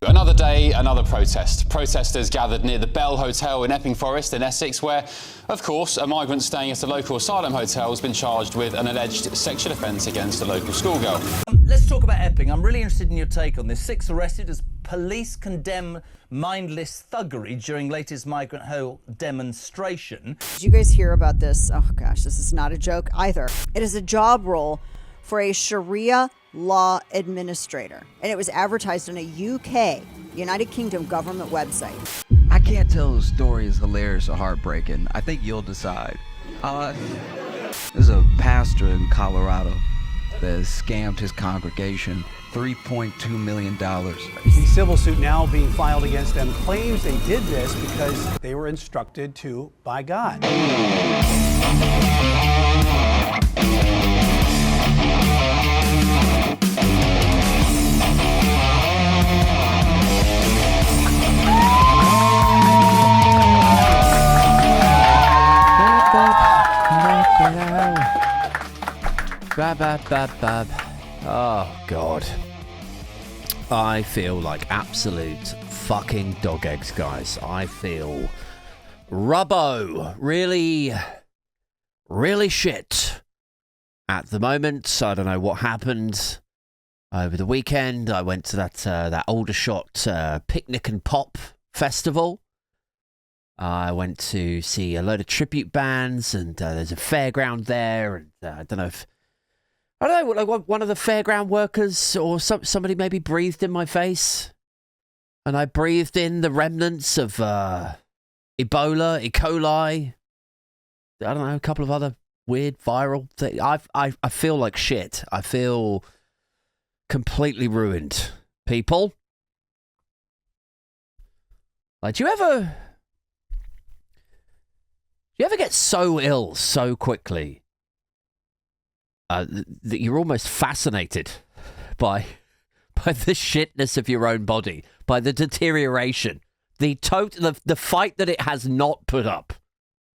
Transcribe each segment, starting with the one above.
Another day, another protest. Protesters gathered near the Bell Hotel in Epping Forest in Essex, where, of course, a migrant staying at a local asylum hotel has been charged with an alleged sexual offence against a local schoolgirl. Let's talk about Epping. I'm really interested in your take on this. 6 arrested as police condemn mindless thuggery during latest migrant ho demonstration. Did you guys hear about this? Oh gosh, this is not a joke either. It is a job role for a Sharia law administrator, and it was advertised on a UK, United Kingdom government website. I can't tell the story is hilarious or heartbreaking. I think you'll decide. There's a pastor in Colorado that has scammed his congregation $3.2 million. The civil suit now being filed against them claims they did this because they were instructed to by God. Oh, God. I feel like absolute fucking dog eggs, guys. I feel rubbo. Really, really shit. At the moment, I don't know what happened over the weekend. I went to that Aldershot Picnic and Pop Festival. I went to see a load of tribute bands, and there's a fairground there, and I don't know, like one of the fairground workers or somebody maybe breathed in my face, and I breathed in the remnants of Ebola, E. coli, I don't know, a couple of other weird viral things. I feel like shit. I feel completely ruined, people. Like, do you ever get so ill so quickly that you're almost fascinated by the shitness of your own body, by the deterioration, the fight that it has not put up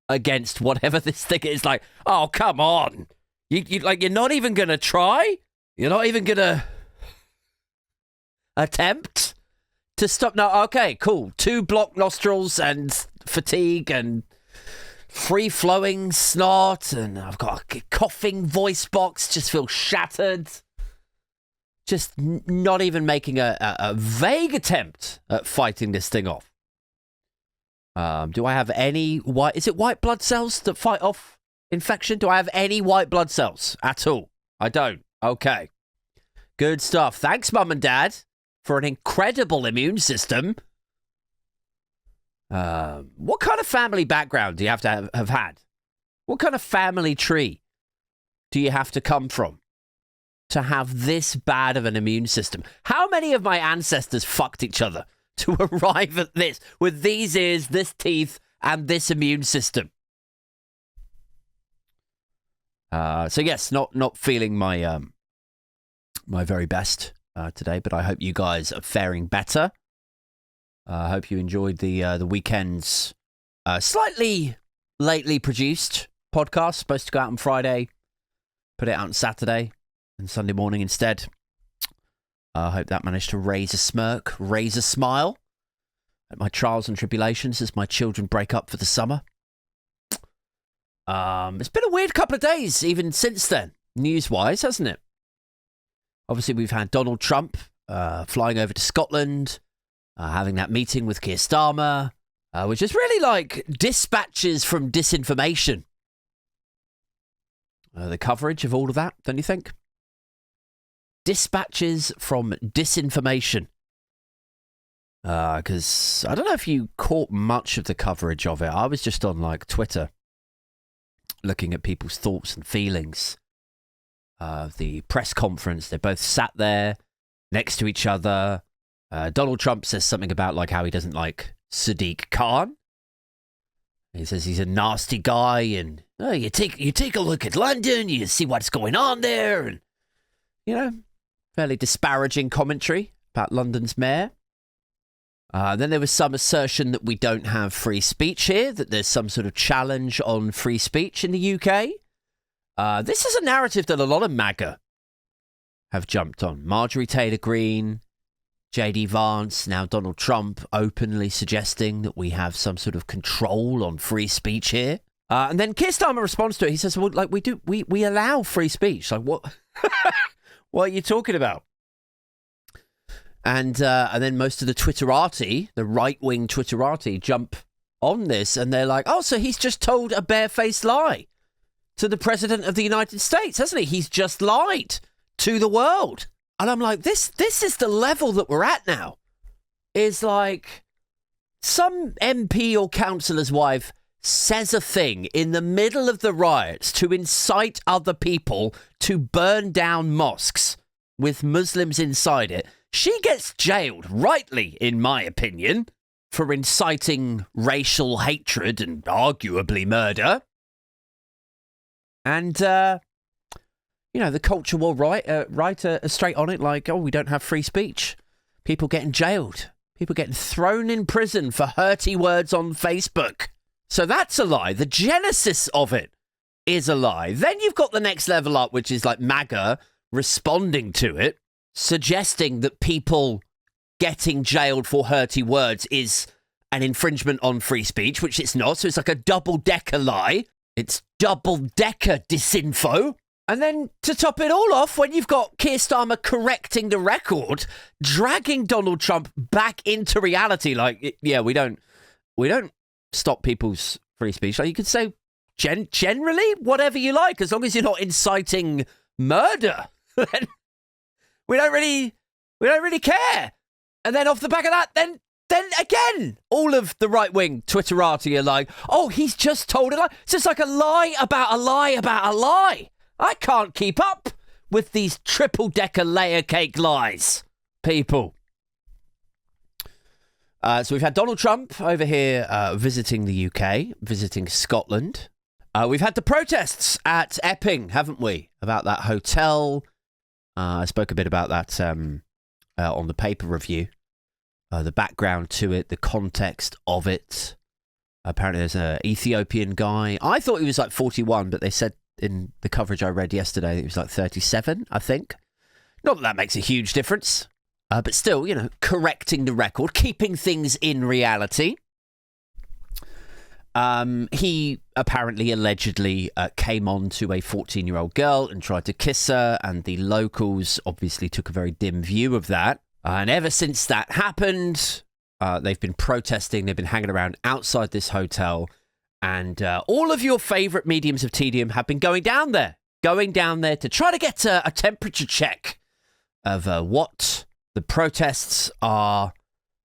against whatever this thing is? Like, oh, come on. You're not even going to try? You're not even going to attempt to stop? No, okay, cool. 2 blocked nostrils and fatigue and free-flowing snot, and I've got a coughing voice box, just feel shattered. Just not even making a vague attempt at fighting this thing off. Do I have any is it white blood cells that fight off infection? Do I have any white blood cells at all? I don't. Okay. Good stuff. Thanks, Mum and Dad, for an incredible immune system. What kind of family background do you have to have had? What kind of family tree do you have to come from to have this bad of an immune system? How many of my ancestors fucked each other to arrive at this, with these ears, this teeth, and this immune system? So yes, not feeling my my very best today, but I hope you guys are faring better. I hope you enjoyed the weekend's slightly lately produced podcast. Supposed to go out on Friday, put it out on Saturday and Sunday morning instead. I hope that managed to raise a smirk, raise a smile at my trials and tribulations as my children break up for the summer. It's been a weird couple of days even since then, news-wise, hasn't it? Obviously, we've had Donald Trump flying over to Scotland, having that meeting with Keir Starmer, which is really like dispatches from disinformation. The coverage of all of that, don't you think? Dispatches from disinformation. Because I don't know if you caught much of the coverage of it. I was just on like Twitter looking at people's thoughts and feelings. The press conference, they both sat there next to each other. Donald Trump says something about like how he doesn't like Sadiq Khan. He says he's a nasty guy, and you take a look at London, you see what's going on there, and fairly disparaging commentary about London's mayor. Then there was some assertion that we don't have free speech here, that there's some sort of challenge on free speech in the UK. This is a narrative that a lot of MAGA have jumped on. Marjorie Taylor Greene, J.D. Vance, now Donald Trump, openly suggesting that we have some sort of control on free speech here. And then Keir Starmer responds to it. He says, well, like, we allow free speech. Like, what? What are you talking about? And then most of the Twitterati, the right-wing Twitterati, jump on this, and they're like, oh, so he's just told a barefaced lie to the President of the United States, hasn't he? He's just lied to the world. And I'm like, this is the level that we're at now. Is like some MP or councillor's wife says a thing in the middle of the riots to incite other people to burn down mosques with Muslims inside it. She gets jailed, rightly, in my opinion, for inciting racial hatred and arguably murder. And, the culture war writer is straight on it like, oh, we don't have free speech. People getting jailed. People getting thrown in prison for hurty words on Facebook. So that's a lie. The genesis of it is a lie. Then you've got the next level up, which is like MAGA responding to it, suggesting that people getting jailed for hurty words is an infringement on free speech, which it's not. So it's like a double-decker lie. It's double-decker disinfo. And then to top it all off, when you've got Keir Starmer correcting the record, dragging Donald Trump back into reality, like, yeah, we don't stop people's free speech. Like, you could say generally whatever you like, as long as you're not inciting murder. Then we don't really care. And then off the back of that, then again, all of the right-wing Twitterati are like, oh, he's just told a lie. So it's like a lie about a lie about a lie. I can't keep up with these triple-decker layer cake lies, people. So we've had Donald Trump over here visiting the UK, visiting Scotland. We've had the protests at Epping, haven't we, about that hotel. I spoke a bit about that on the paper review. The background to it, the context of it. Apparently there's an Ethiopian guy. I thought he was like 41, but they said in the coverage I read yesterday, it was like 37, I think. Not that makes a huge difference. But still, correcting the record, keeping things in reality. He apparently, allegedly, came on to a 14-year-old girl and tried to kiss her, and the locals obviously took a very dim view of that. And ever since that happened, they've been protesting, they've been hanging around outside this hotel, and all of your favourite mediums of tedium have been going down there to try to get a temperature check of what the protests are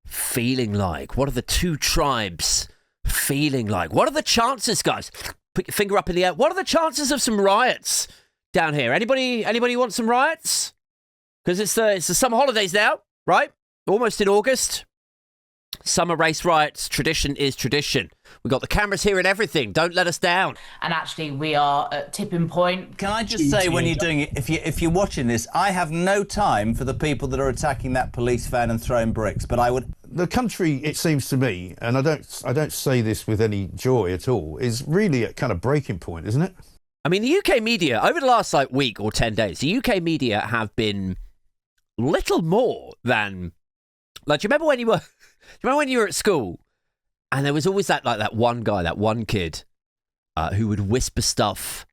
feeling like. What are the two tribes feeling like? What are the chances, guys? Put your finger up in the air. What are the chances of some riots down here? Anybody want some riots? Because it's the summer holidays now, right? Almost in August. Summer race riots. Tradition is tradition. We've got the cameras here and everything. Don't let us down. And actually, we are at tipping point. Can I just say, when you're doing it, if you're watching this, I have no time for the people that are attacking that police van and throwing bricks, but I would... The country, it seems to me, and I don't say this with any joy at all, is really at kind of breaking point, isn't it? I mean, the UK media, over the last week or 10 days, the UK media have been little more than... Like, do you remember when you were at school and there was always that one guy, that one kid who would whisper stuff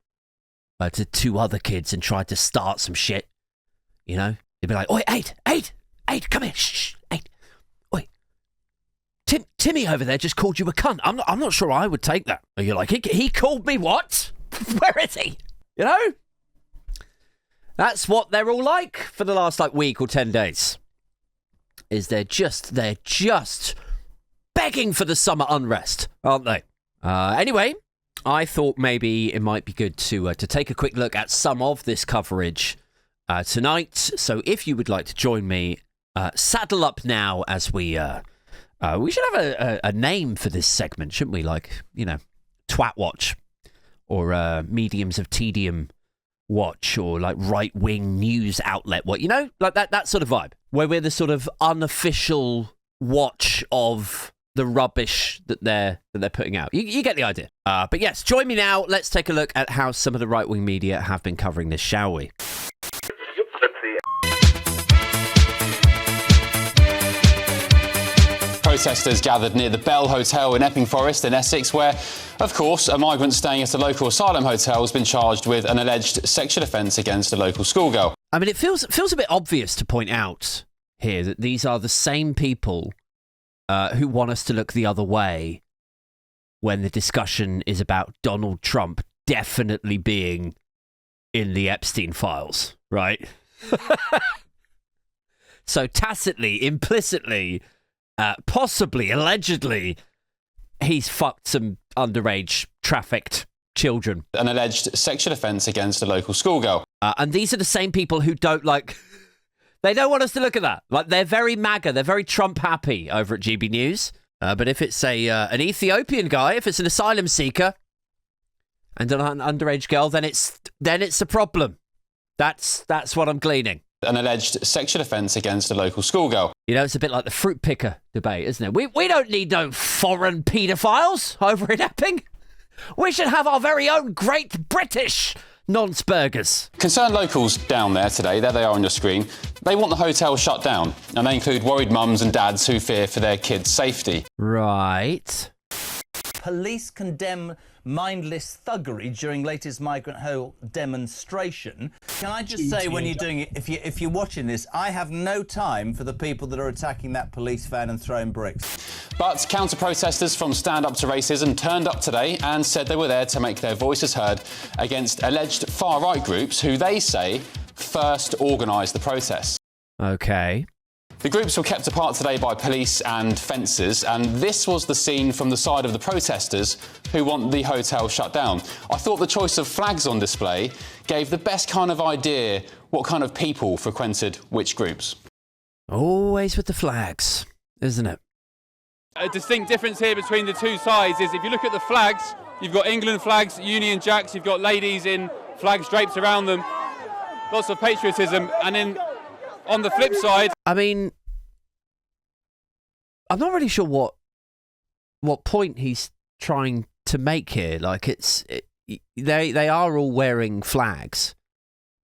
to two other kids and try to start some shit, They'd be like, oi, Aid, come here, shh, Aid, oi, Timmy over there just called you a cunt. I'm not sure I would take that. And you're like, he called me what? Where is he? That's what they're all like for the last week or 10 days. Is they're just begging for the summer unrest, aren't they? Anyway, I thought maybe it might be good to take a quick look at some of this coverage tonight. So if you would like to join me, saddle up now as we should have a name for this segment, shouldn't we? Twat Watch or Mediums of Tedium Watch or right-wing news outlet. That sort of vibe. Where we're the sort of unofficial watch of the rubbish that they're putting out. You get the idea. But yes, join me now. Let's take a look at how some of the right-wing media have been covering this, shall we? Protesters gathered near the Bell Hotel in Epping Forest in Essex, where, of course, a migrant staying at a local asylum hotel has been charged with an alleged sexual offence against a local schoolgirl. I mean, it feels a bit obvious to point out here that these are the same people who want us to look the other way when the discussion is about Donald Trump definitely being in the Epstein files, right? So tacitly, implicitly, possibly, allegedly, he's fucked some underage trafficked children. An alleged sexual offence against a local schoolgirl. And these are the same people who don't they don't want us to look at that. Like, they're very MAGA, they're very Trump happy over at GB News. But if it's an Ethiopian guy, if it's an asylum seeker and an underage girl, then it's a problem. That's what I'm gleaning. An alleged sexual offence against a local schoolgirl. You know, it's a bit like the fruit picker debate, isn't it? We don't need no foreign paedophiles over in Epping. We should have our very own great British nonce burgers. Concerned locals down there today, there they are on your screen, they want the hotel shut down, and they include worried mums and dads who fear for their kids' safety. Right. Police condemn mindless thuggery during latest migrant ho demonstration. Can I just say, when you're doing it, if you're watching this, I have no time for the people that are attacking that police van and throwing bricks. But counter-protesters from Stand Up to Racism turned up today and said they were there to make their voices heard against alleged far-right groups who they say first organised the protests. Okay. The groups were kept apart today by police and fencers, and this was the scene from the side of the protesters who want the hotel shut down. I thought the choice of flags on display gave the best kind of idea what kind of people frequented which groups. Always with the flags, isn't it? A distinct difference here between the two sides is if you look at the flags, you've got England flags, Union Jacks, you've got ladies in flags draped around them, lots of patriotism, and then on the flip side... I mean, I'm not really sure what point he's trying to make here. Like, they are all wearing flags,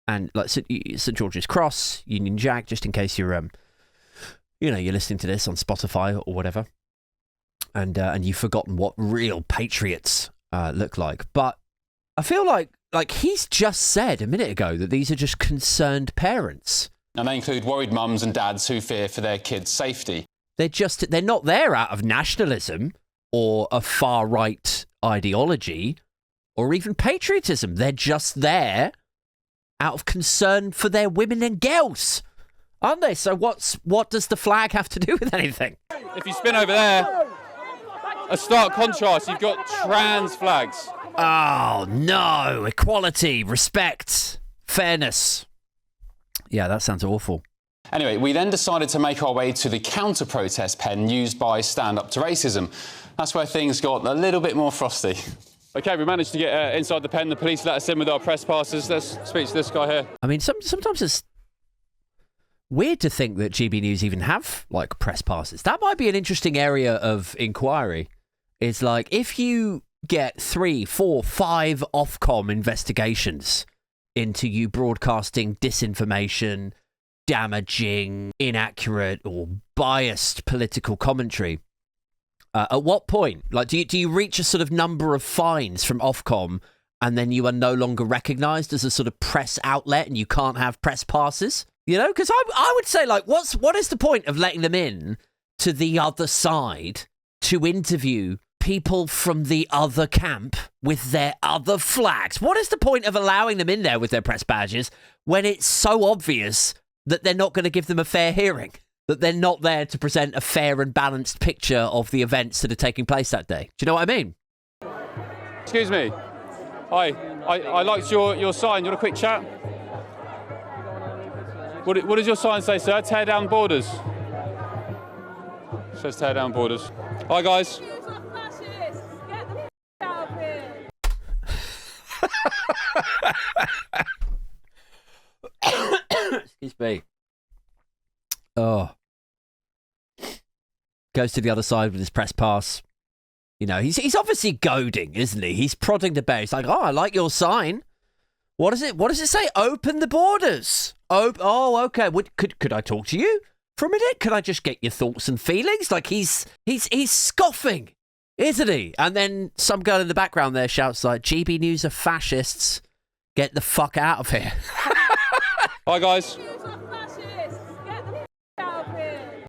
and like St George's Cross, Union Jack, just in case you're you're listening to this on Spotify or whatever, and you've forgotten what real patriots look like. But I feel like he's just said a minute ago that these are just concerned parents. And they include worried mums and dads who fear for their kids' safety. They're not there out of nationalism or a far-right ideology or even patriotism. They're just there out of concern for their women and girls, aren't they? So what does the flag have to do with anything? If you spin over there, a stark contrast, you've got trans flags. Oh, no. Equality, respect, fairness. Yeah, that sounds awful. Anyway, we then decided to make our way to the counter-protest pen used by Stand Up to Racism. That's where things got a little bit more frosty. OK, we managed to get inside the pen. The police let us in with our press passes. Let's speak to this guy here. I mean, sometimes it's weird to think that GB News even have, like, press passes. That might be an interesting area of inquiry. It's like, if you get 3, 4, 5 Ofcom investigations into you broadcasting disinformation, damaging, inaccurate or biased political commentary, at what point? Like, do you reach a sort of number of fines from Ofcom and then you are no longer recognised as a sort of press outlet and you can't have press passes? You know, because I would say, like, what is the point of letting them in to the other side to interview people from the other camp with their other flags? What is the point of allowing them in there with their press badges when it's so obvious that they're not going to give them a fair hearing, that they're not there to present a fair and balanced picture of the events that are taking place that day? Do you know what I mean? Excuse me. Hi. I liked your sign. You want a quick chat? What does your sign say, sir? Tear down borders. It says tear down borders. Hi, guys. Excuse me. Oh. Goes to the other side with his press pass. You know, he's obviously goading, isn't he? He's prodding the bear. He's like, oh, I like your sign. What does it say? Open the borders. Oh, okay. Could I talk to you for a minute? Can I just get your thoughts and feelings? Like he's scoffing, isn't he? And then some girl in the background there shouts like, GB News are fascists. Get the fuck out of here. Hi, guys.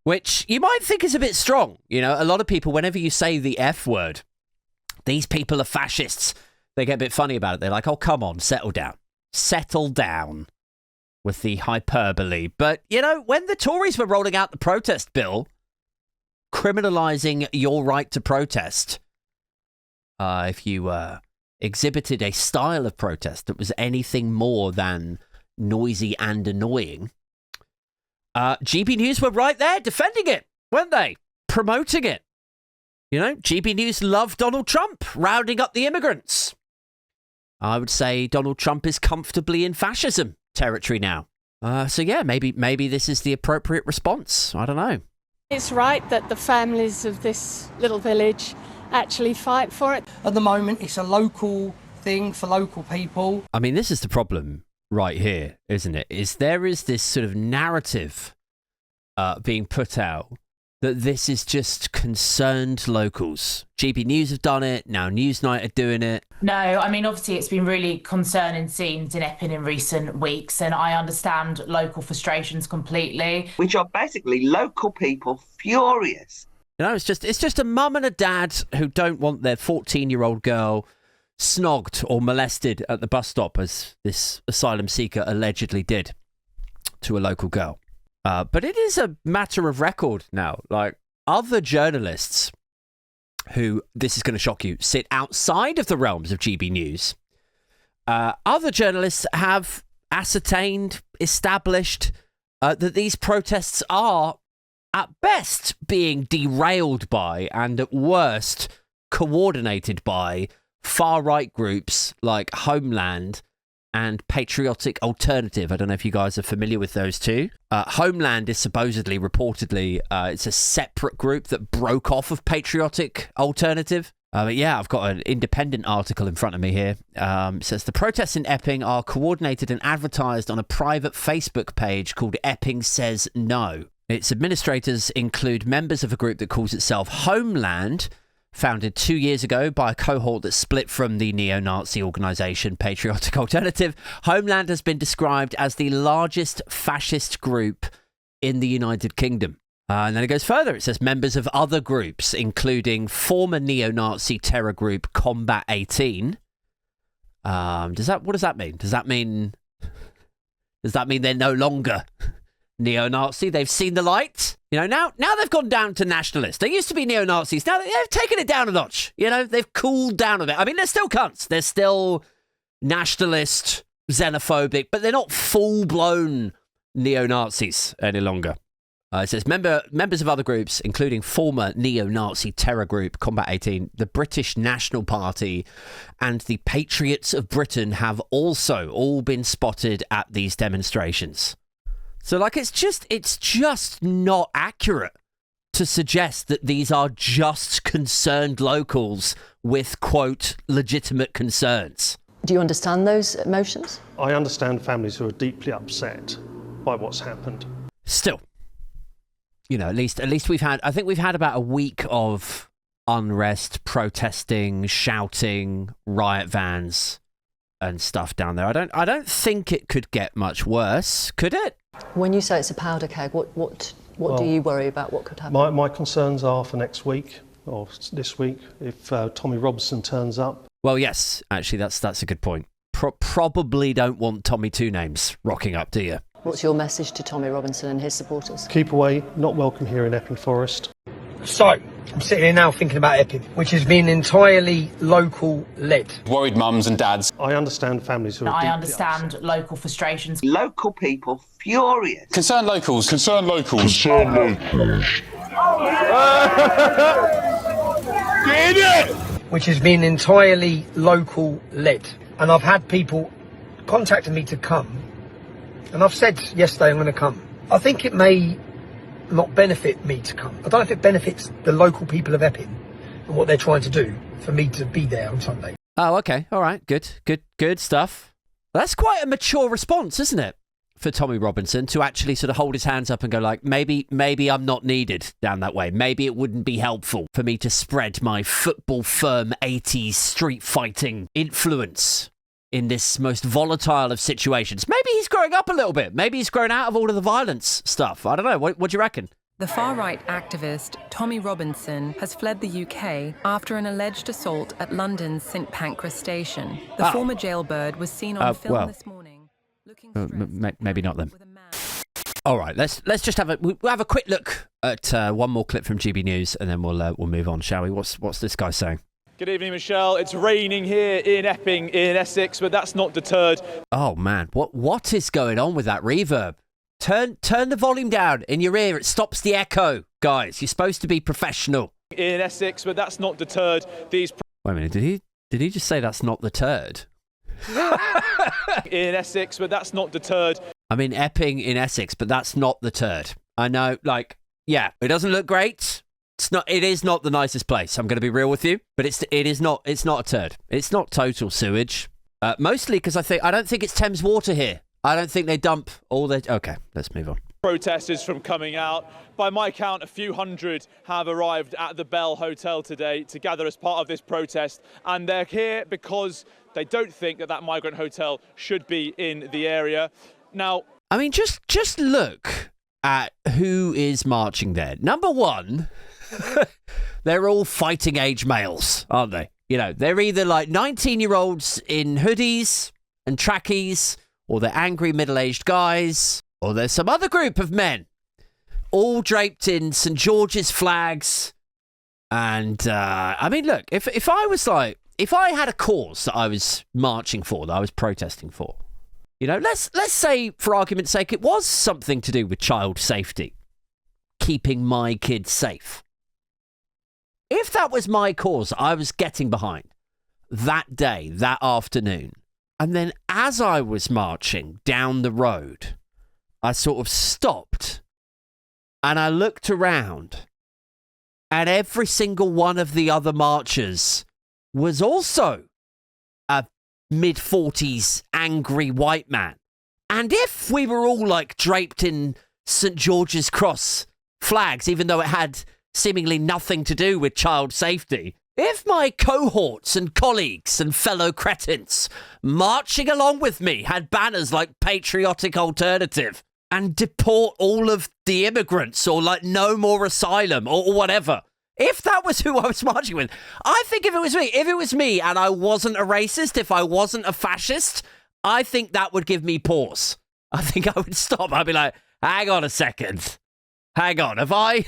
Which you might think is a bit strong. You know, a lot of people, whenever you say the F word, these people are fascists, they get a bit funny about it. They're like, oh, come on, settle down. Settle down with the hyperbole. But, you know, when the Tories were rolling out the protest bill, criminalising your right to protest, if you exhibited a style of protest that was anything more than noisy and annoying, GB News were right there defending it, weren't they? Promoting it. You know, GB News loved Donald Trump, rounding up the immigrants. I would say Donald Trump is comfortably in fascism territory now. So yeah, maybe this is the appropriate response. I don't know. It's right that the families of this little village actually fight for it. At the moment, it's a local thing for local people. I mean, this is the problem right here, isn't it? There is this sort of narrative being put out that this is just concerned locals. GB News have done it, now Newsnight are doing it. No, I mean, obviously it's been really concerning scenes in Epping in recent weeks, and I understand local frustrations completely. Which are basically local people furious. You know, it's just a mum and a dad who don't want their 14-year-old girl snogged or molested at the bus stop, as this asylum seeker allegedly did to a local girl. But it is a matter of record now. Like, other journalists who, this is going to shock you, sit outside of the realms of GB News, other journalists have ascertained, established that these protests are, at best, being derailed by, and at worst, coordinated by far-right groups like Homeland and Patriotic Alternative. I don't know if you guys are familiar with those two. Homeland is supposedly, reportedly, it's a separate group that broke off of Patriotic Alternative. But yeah, I've got an independent article in front of me here. It says, the protests in Epping are coordinated and advertised on a private Facebook page called Epping Says No. Its administrators include members of a group that calls itself Homeland, founded 2 years ago by a cohort that split from the neo-Nazi organisation Patriotic Alternative. Homeland has been described as the largest fascist group in the United Kingdom. And then it goes further. It says members of other groups, including former neo-Nazi terror group Combat 18. What does that mean? Does that mean they're no longer neo-Nazi? They've seen the light? You know, now they've gone down to nationalists. They used to be neo-Nazis. Now they've taken it down a notch. You know, they've cooled down a bit. I mean, they're still cunts. They're still nationalist, xenophobic, but they're not full-blown neo-Nazis any longer. It says members of other groups, including former neo-Nazi terror group Combat 18, the British National Party, and the Patriots of Britain have also all been spotted at these demonstrations. So, like, it's just not accurate to suggest that these are just concerned locals with, quote, legitimate concerns. Do you understand those emotions? I understand families who are deeply upset by what's happened. Still, you know, at least we've had about a week of unrest, protesting, shouting, riot vans and stuff down there. I don't think it could get much worse, could it? When you say it's a powder keg, what do you worry about? What could happen? My concerns are for next week or this week if Tommy Robinson turns up. Well, yes, actually, that's a good point. Probably don't want Tommy Two Names rocking up, do you? What's your message to Tommy Robinson and his supporters? Keep away, not welcome here in Epping Forest. So, I'm sitting here now thinking about Epping, which has been entirely local-led. Worried mums and dads. I understand families who are deeply understand upset. local frustrations. Local people furious. Concerned locals. Concerned locals. Get it! Which has been entirely local-led. And I've had people contacting me to come. And I've said yesterday I'm going to come. I think it may not benefit me to come. I don't know if it benefits the local people of Epping and what they're trying to do for me to be there on Sunday. Oh, okay. All right. Good stuff. That's quite a mature response, isn't it? for Tommy Robinson to actually sort of hold his hands up and go like, maybe I'm not needed down that way. Maybe it wouldn't be helpful for me to spread my football firm 80s street fighting influence in this most volatile of situations. Maybe he's growing up a little bit. Maybe he's grown out of all of the violence stuff. I don't know. What do you reckon? The far-right activist Tommy Robinson has fled the UK after an alleged assault at London's St Pancras station. The former jailbird was seen on film this morning. Maybe not then. All right, let's just have a quick look at one more clip from GB News, and then we'll move on, shall we? What's this guy saying? Good evening, Michelle. It's raining here in Epping, in Essex, but that's not deterred. Oh man, what is going on with that reverb? Turn the volume down in your ear. It stops the echo, guys. You're supposed to be professional. In Essex, but that's not deterred these. Wait a minute, did he just say that's not the turd? In Essex, but that's not deterred. I mean, Epping in Essex, but that's not the turd. I know, like, yeah, it doesn't look great. It is not the nicest place. I'm going to be real with you, but it's not a turd. It's not total sewage. Mostly because I don't think it's Thames water here. I don't think they dump all their... Okay, let's move on. Protesters from coming out. By my count, a few hundred have arrived at the Bell Hotel today to gather as part of this protest. And they're here because they don't think that migrant hotel should be in the area. Now... I mean, just look at who is marching there. Number one, they're all fighting age males, aren't they? You know, they're either like 19-year-olds in hoodies and trackies, or they're angry middle-aged guys, or there's some other group of men, all draped in St George's flags. And, I mean, look, if I had a cause that I was marching for, that I was protesting for, you know, let's say, for argument's sake, it was something to do with child safety, keeping my kids safe. If that was my cause I was getting behind that day, that afternoon, and then as I was marching down the road, I sort of stopped and I looked around, and every single one of the other marchers was also a mid-40s angry white man. And if we were all like draped in St George's Cross flags, even though it had seemingly nothing to do with child safety, if my cohorts and colleagues and fellow cretins marching along with me had banners like Patriotic Alternative and deport all of the immigrants, or like no more asylum, or whatever, if that was who I was marching with, I think if it was me and I wasn't a racist, if I wasn't a fascist, I think that would give me pause. I think I would stop. I'd be like, hang on a second. Hang on, have I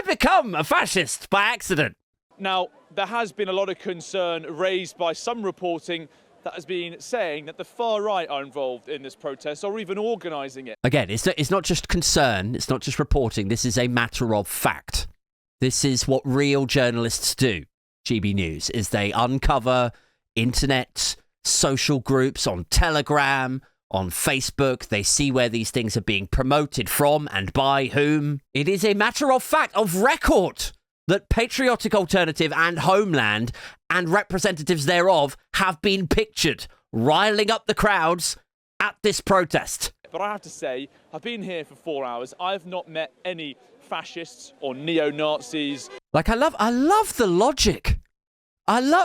become a fascist by accident? Now, there has been a lot of concern raised by some reporting that has been saying that the far right are involved in this protest or even organising it. Again, it's not just concern, it's not just reporting, this is a matter of fact. This is what real journalists do, GB News, is they uncover internet social groups on Telegram, on Facebook. They see where these things are being promoted from and by whom. It is a matter of fact, of record, that Patriotic Alternative and Homeland and representatives thereof have been pictured riling up the crowds at this protest. But I have to say, I've been here for 4 hours. I've not met any fascists or neo-Nazis. Like, I love the logic.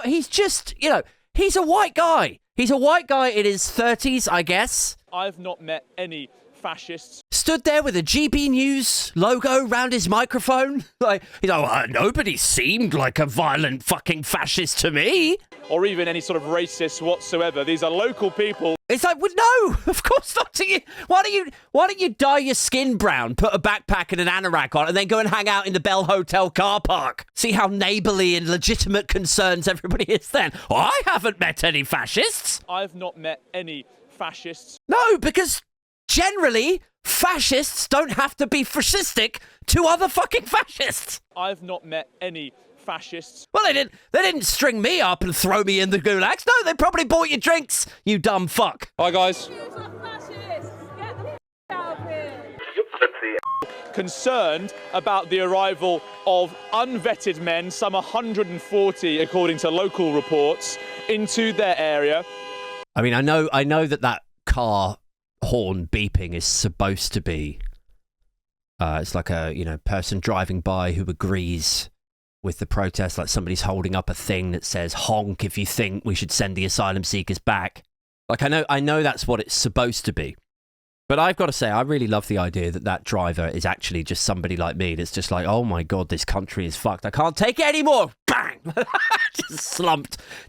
He's just, you know, he's a white guy. He's a white guy in his 30s, I guess. I've not met any fascists. Stood there with a GB News logo round his microphone. Like, you know, nobody seemed like a violent fucking fascist to me. Or even any sort of racist whatsoever. These are local people. It's like, well, no, of course not. Why don't you dye your skin brown, put a backpack and an anorak on, and then go and hang out in the Bell Hotel car park? See how neighbourly and legitimate concerns everybody is then. Oh, I haven't met any fascists. I've not met any fascists. No, because generally, fascists don't have to be fascistic to other fucking fascists. I've not met any fascists. Well, they didn't string me up and throw me in the gulags. No, they probably bought you drinks, you dumb fuck. Hi, guys. Concerned about the arrival of unvetted men, some 140 according to local reports, into their area. I mean, I know that car horn beeping is supposed to be. It's like a, person driving by who agrees with the protest, like somebody's holding up a thing that says honk if you think we should send the asylum seekers back. Like, I know that's what it's supposed to be. But I've got to say, I really love the idea that that driver is actually just somebody like me that's just like, oh my God, this country is fucked. I can't take it anymore. Bang!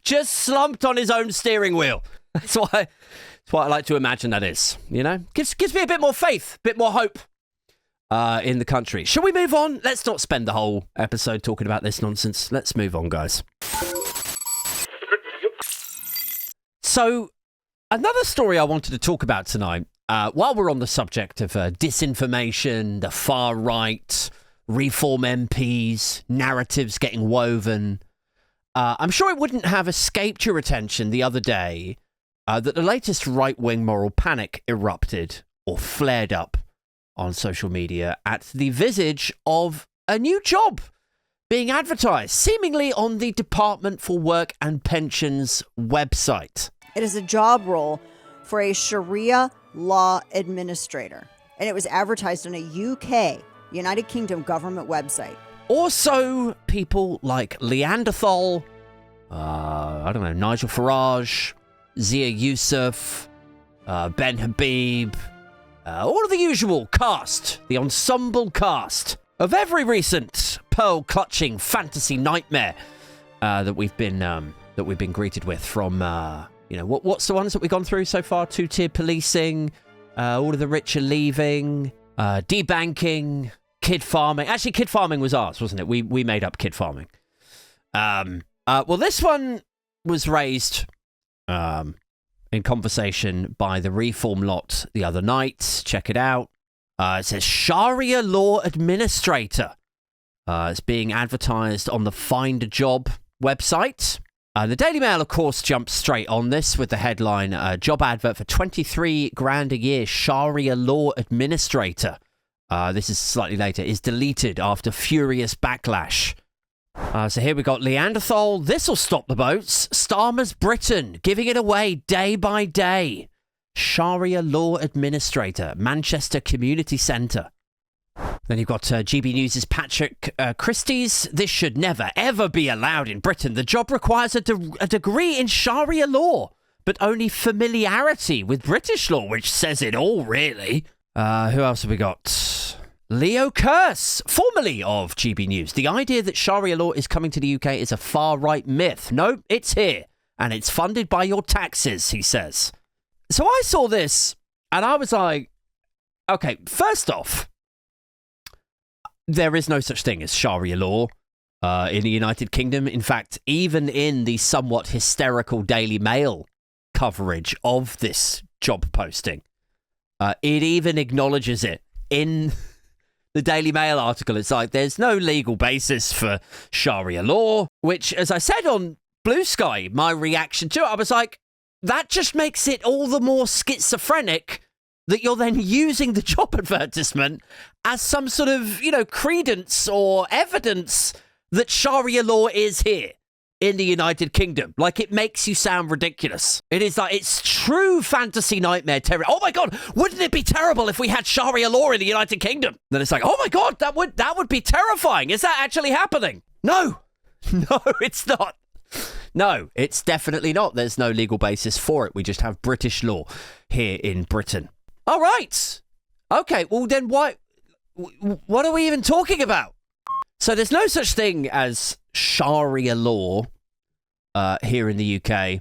Just slumped on his own steering wheel. That's what I like to imagine that is, Gives me a bit more faith, a bit more hope in the country. Shall we move on? Let's not spend the whole episode talking about this nonsense. Let's move on, guys. So, another story I wanted to talk about tonight, while we're on the subject of disinformation, the far right, reform MPs, narratives getting woven, I'm sure it wouldn't have escaped your attention the other day that the latest right-wing moral panic erupted or flared up on social media at the visage of a new job being advertised, seemingly on the Department for Work and Pensions website. It is a job role for a Sharia law administrator, and it was advertised on a UK, United Kingdom government website. Also, people like Leanderthal, Nigel Farage, Zia Yusuf, Ben Habib, all of the usual cast, the ensemble cast of every recent pearl-clutching fantasy nightmare that we've been greeted with from, what's the ones that we've gone through so far? Two-tier policing, all of the rich are leaving, debanking, kid farming. Actually, kid farming was ours, wasn't it? We made up kid farming. Well, this one was raised in conversation by the Reform lot the other night. Check it out. It says Sharia law administrator. It's being advertised on the Find a Job website. The Daily Mail, of course, jumps straight on this with the headline, job advert for 23 grand a year, Sharia law administrator. This is slightly later, is deleted after furious backlash. So here we got Leanderthal. This'll stop the boats. Starmer's Britain, giving it away day by day. Sharia law administrator, Manchester Community Centre. Then you've got GB News' Patrick Christie's. This should never, ever be allowed in Britain. The job requires a degree in Sharia law, but only familiarity with British law, which says it all, really. Who else have we got? Leo Curse, formerly of GB News. The idea that Sharia law is coming to the UK is a far-right myth. No, it's here, and it's funded by your taxes, he says. So I saw this, and I was like, okay, first off, there is no such thing as Sharia law in the United Kingdom. In fact, even in the somewhat hysterical Daily Mail coverage of this job posting, it even acknowledges it in the Daily Mail article. It's like, there's no legal basis for Sharia law, which, as I said on Blue Sky, my reaction to it, I was like, that just makes it all the more schizophrenic that you're then using the job advertisement as some sort of, credence or evidence that Sharia law is here in the United Kingdom. Like, it makes you sound ridiculous. It is like, it's true fantasy nightmare terror. Oh my God, wouldn't it be terrible if we had Sharia law in the United Kingdom? Then it's like, oh my God, that would be terrifying. Is that actually happening? No, it's not. No, it's definitely not. There's no legal basis for it. We just have British law here in Britain. All right. Okay, well then what are we even talking about? So there's no such thing as Sharia law here in the UK.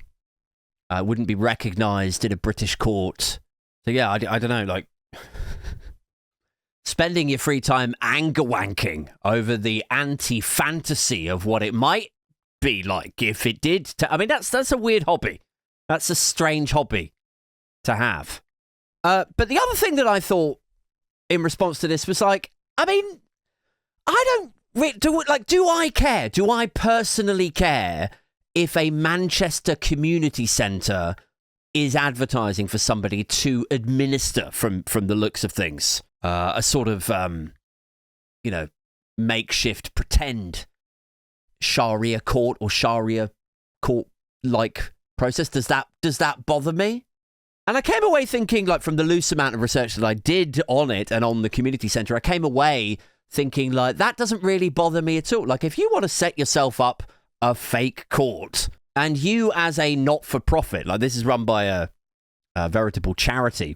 Wouldn't be recognised in a British court. So yeah, I don't know, like spending your free time anger wanking over the anti-fantasy of what it might be like if it did. I mean, that's a weird hobby. That's a strange hobby to have. But the other thing that I thought in response to this was like, I mean, do I care? Do I personally care if a Manchester community centre is advertising for somebody to administer from the looks of things? A sort of, makeshift pretend Sharia court or Sharia court-like process. Does that bother me? And I came away thinking, like, from the loose amount of research that I did on it and on the community centre, I came away thinking, like, that doesn't really bother me at all. Like, if you want to set yourself up a fake court, and you as a not-for-profit, like this is run by a veritable charity,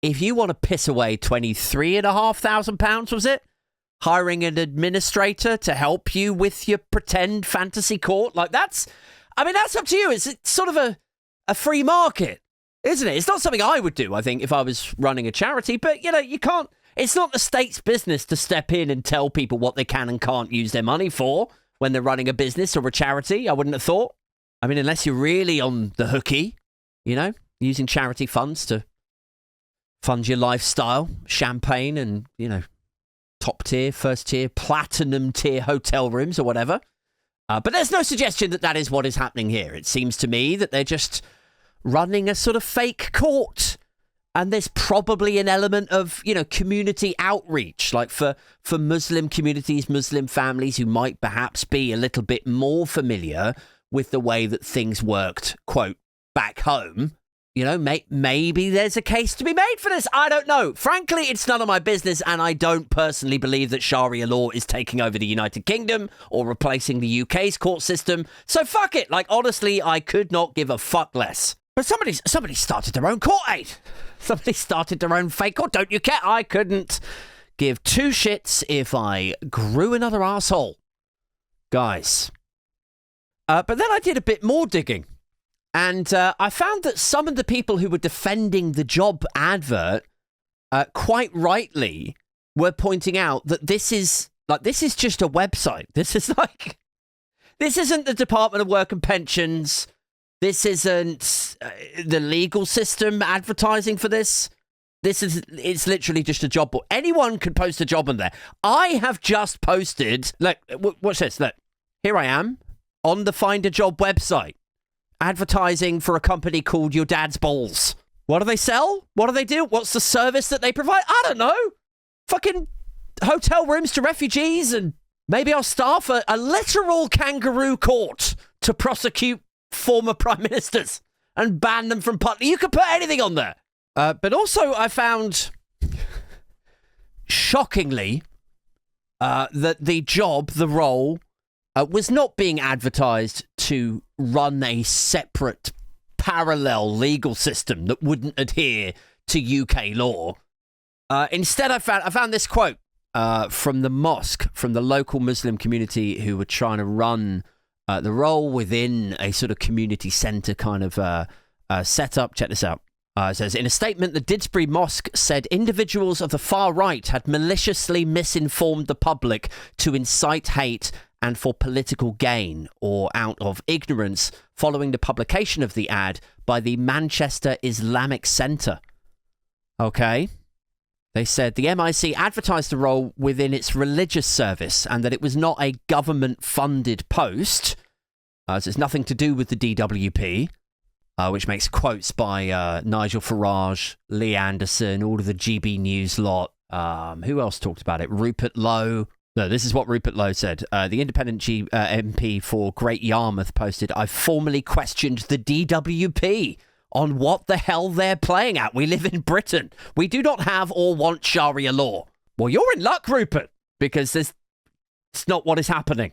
if you want to piss away £23,500, was it? Hiring an administrator to help you with your pretend fantasy court, like that's up to you. It's sort of a free market, isn't it? It's not something I would do, I think, if I was running a charity, but, you know, you can't, it's not the state's business to step in and tell people what they can and can't use their money for when they're running a business or a charity, I wouldn't have thought. I mean, unless you're really on the hooky, you know, using charity funds to fund your lifestyle, champagne and, you know, top tier, first tier, platinum tier hotel rooms or whatever. But there's no suggestion that that is what is happening here. It seems to me that they're just running a sort of fake court. And there's probably an element of, you know, community outreach, like for Muslim communities, Muslim families who might perhaps be a little bit more familiar with the way that things worked, quote, back home. You know, maybe there's a case to be made for this. I don't know. Frankly, it's none of my business, and I don't personally believe that Sharia law is taking over the United Kingdom or replacing the UK's court system. So fuck it. Like, honestly, I could not give a fuck less. But somebody started their own court aid. Somebody started their own fake court. Don't you care? I couldn't give two shits if I grew another arsehole. Guys. But then I did a bit more digging. And I found that some of the people who were defending the job advert, quite rightly, were pointing out that this is just a website. This isn't the Department of Work and Pensions. This isn't the legal system advertising for this. It's literally just a job board. Anyone can post a job on there. I have just posted, look, watch this, look. Here I am on the Find a Job website, advertising for a company called Your Dad's Balls. What do they sell? What do they do? What's the service that they provide? I don't know. Fucking hotel rooms to refugees, and maybe I'll staff a literal kangaroo court to prosecute former prime ministers and ban them from Putney. You could put anything on there. But also I found, shockingly, that the role, was not being advertised to run a separate parallel legal system that wouldn't adhere to UK law. Instead, I found this quote from the mosque, from the local Muslim community who were trying to run the role within a sort of community centre kind of setup. Check this out. It says, in a statement, the Didsbury Mosque said individuals of the far right had maliciously misinformed the public to incite hate and for political gain or out of ignorance following the publication of the ad by the Manchester Islamic Centre. Okay. They said the MIC advertised the role within its religious service and that it was not a government-funded post. So it's nothing to do with the DWP, which makes quotes by Nigel Farage, Lee Anderson, all of the GB News lot. Who else talked about it? Rupert Lowe. No, this is what Rupert Lowe said. The independent MP for Great Yarmouth posted, I formally questioned the DWP on what the hell they're playing at. We live in Britain. We do not have or want Sharia law. Well, you're in luck, Rupert, because it's not what is happening.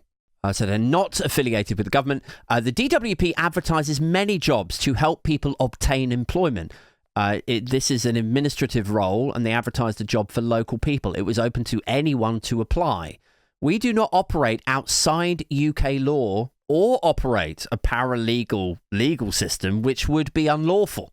So they're not affiliated with the government. The DWP advertises many jobs to help people obtain employment. This is an administrative role, and they advertised a job for local people. It was open to anyone to apply. We do not operate outside UK law or operate a paralegal legal system, which would be unlawful.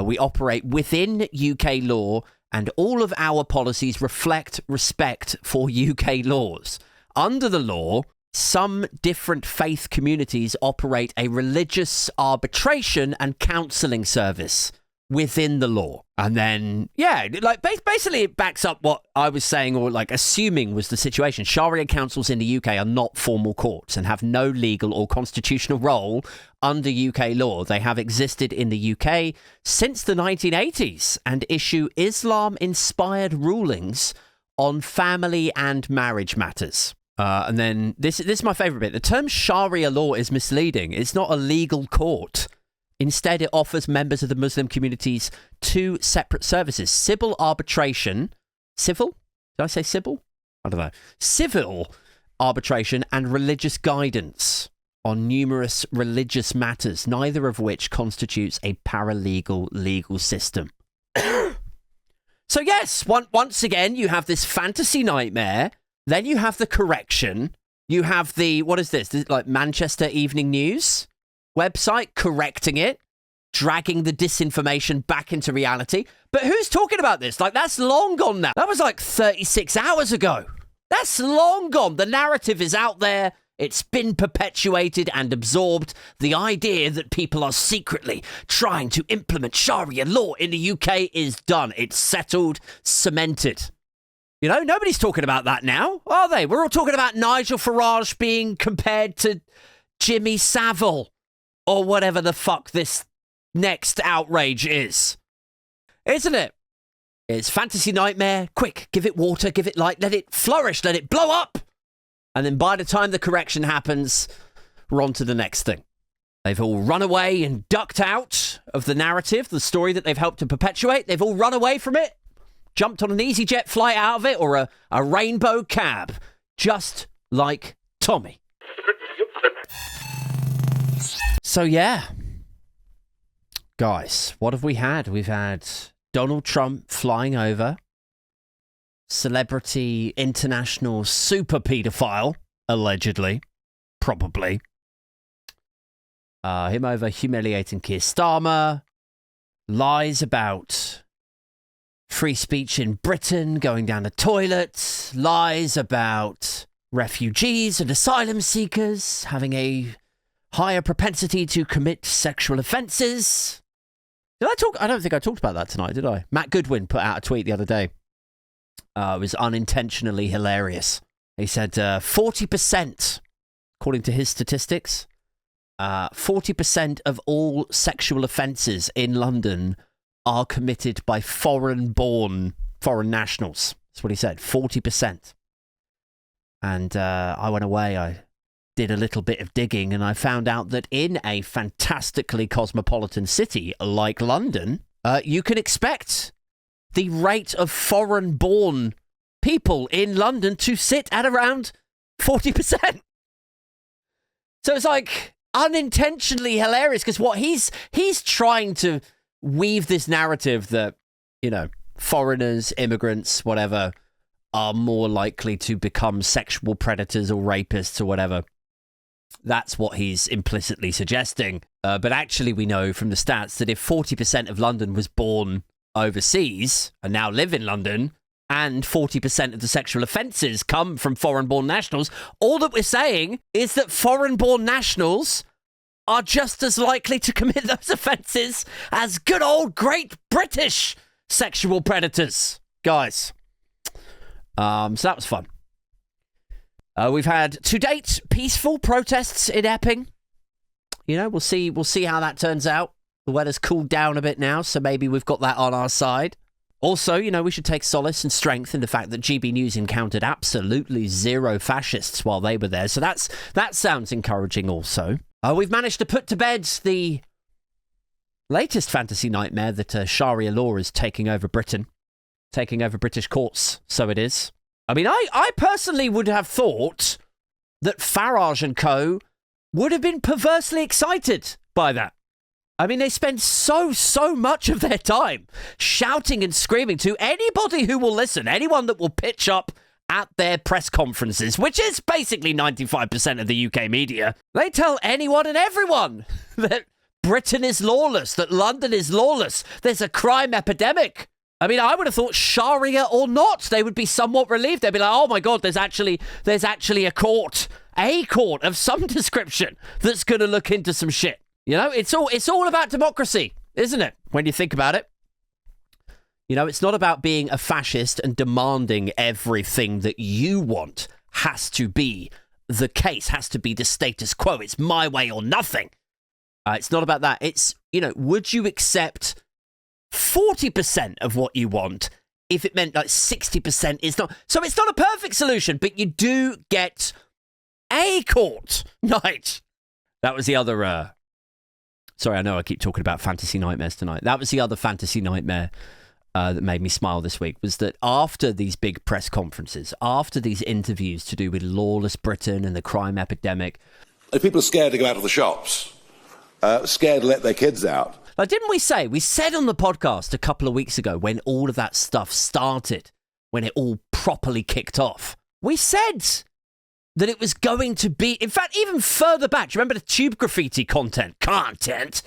We operate within UK law, and all of our policies reflect respect for UK laws. Under the law, some different faith communities operate a religious arbitration and counselling service within the law. And then, yeah, like basically it backs up what I was saying, or like assuming was the situation. Sharia councils in the UK are not formal courts and have no legal or constitutional role under UK law. They have existed in the UK since the 1980s and issue Islam-inspired rulings on family and marriage matters. And then this is my favourite bit. The term Sharia law is misleading. It's not a legal court. Instead, it offers members of the Muslim communities two separate services. Civil arbitration. Civil? Did I say civil? I don't know. Civil arbitration and religious guidance on numerous religious matters, neither of which constitutes a paralegal legal system. So yes, once again, you have this fantasy nightmare, then you have the correction, you have the, what is this? Is it like Manchester Evening News website correcting it, dragging the disinformation back into reality. But who's talking about this? Like, that's long gone now. That was like 36 hours ago. That's long gone. The narrative is out there. It's been perpetuated and absorbed. The idea that people are secretly trying to implement Sharia law in the UK is done. It's settled, cemented. You know, nobody's talking about that now, are they? We're all talking about Nigel Farage being compared to Jimmy Savile or whatever the fuck this next outrage is. Isn't it? It's fantasy nightmare. Quick, give it water, give it light, let it flourish, let it blow up. And then by the time the correction happens, we're on to the next thing. They've all run away and ducked out of the narrative, the story that they've helped to perpetuate. They've all run away from it, jumped on an EasyJet flight out of it or a rainbow cab, just like Tommy. So yeah, guys, what have we had? We've had Donald Trump flying over, celebrity international super pedophile, allegedly, probably. Him over humiliating Keir Starmer, lies about free speech in Britain going down the toilet, lies about refugees and asylum seekers having a higher propensity to commit sexual offences. Did I talk? I don't think I talked about that tonight, did I? Matt Goodwin put out a tweet the other day. It was unintentionally hilarious. He said 40%, according to his statistics, 40% of all sexual offences in London are committed by foreign nationals. That's what he said, 40%. And I went away, I did a little bit of digging, and I found out that in a fantastically cosmopolitan city like London, you can expect the rate of foreign-born people in London to sit at around 40%. So it's like unintentionally hilarious because what he's trying to weave this narrative that, you know, foreigners, immigrants, whatever, are more likely to become sexual predators or rapists or whatever. That's what he's implicitly suggesting. But actually, we know from the stats that if 40% of London was born overseas and now live in London, and 40% of the sexual offences come from foreign-born nationals, all that we're saying is that foreign-born nationals are just as likely to commit those offences as good old Great British sexual predators, guys. So that was fun. We've had, to date, peaceful protests in Epping. You know, we'll see how that turns out. The weather's cooled down a bit now, so maybe we've got that on our side. Also, you know, we should take solace and strength in the fact that GB News encountered absolutely zero fascists while they were there. So that sounds encouraging also. We've managed to put to bed the latest fantasy nightmare that Sharia law is taking over Britain, taking over British courts. So it is. I mean, I personally would have thought that Farage and co would have been perversely excited by that. I mean, they spend so much of their time shouting and screaming to anybody who will listen, anyone that will pitch up at their press conferences, which is basically 95% of the UK media. They tell anyone and everyone that Britain is lawless, that London is lawless. There's a crime epidemic. I mean, I would have thought Sharia or not, they would be somewhat relieved. They'd be like, oh my God, there's actually a court of some description that's going to look into some shit. You know, it's all about democracy, isn't it? When you think about it. You know, it's not about being a fascist and demanding everything that you want has to be the case, has to be the status quo. It's my way or nothing. It's not about that. It's, you know, would you accept 40% of what you want if it meant like 60% is not? So it's not a perfect solution, but you do get a court night. That was the other Sorry, I know I keep talking about fantasy nightmares tonight. That was the other fantasy nightmare that made me smile this week, was that after these big press conferences, after these interviews to do with lawless Britain and the crime epidemic... If people are scared to go out of the shops, scared to let their kids out... Like, didn't we said on the podcast a couple of weeks ago when all of that stuff started, when it all properly kicked off, we said that it was going to be, in fact, even further back. Do you remember the tube graffiti content? Do you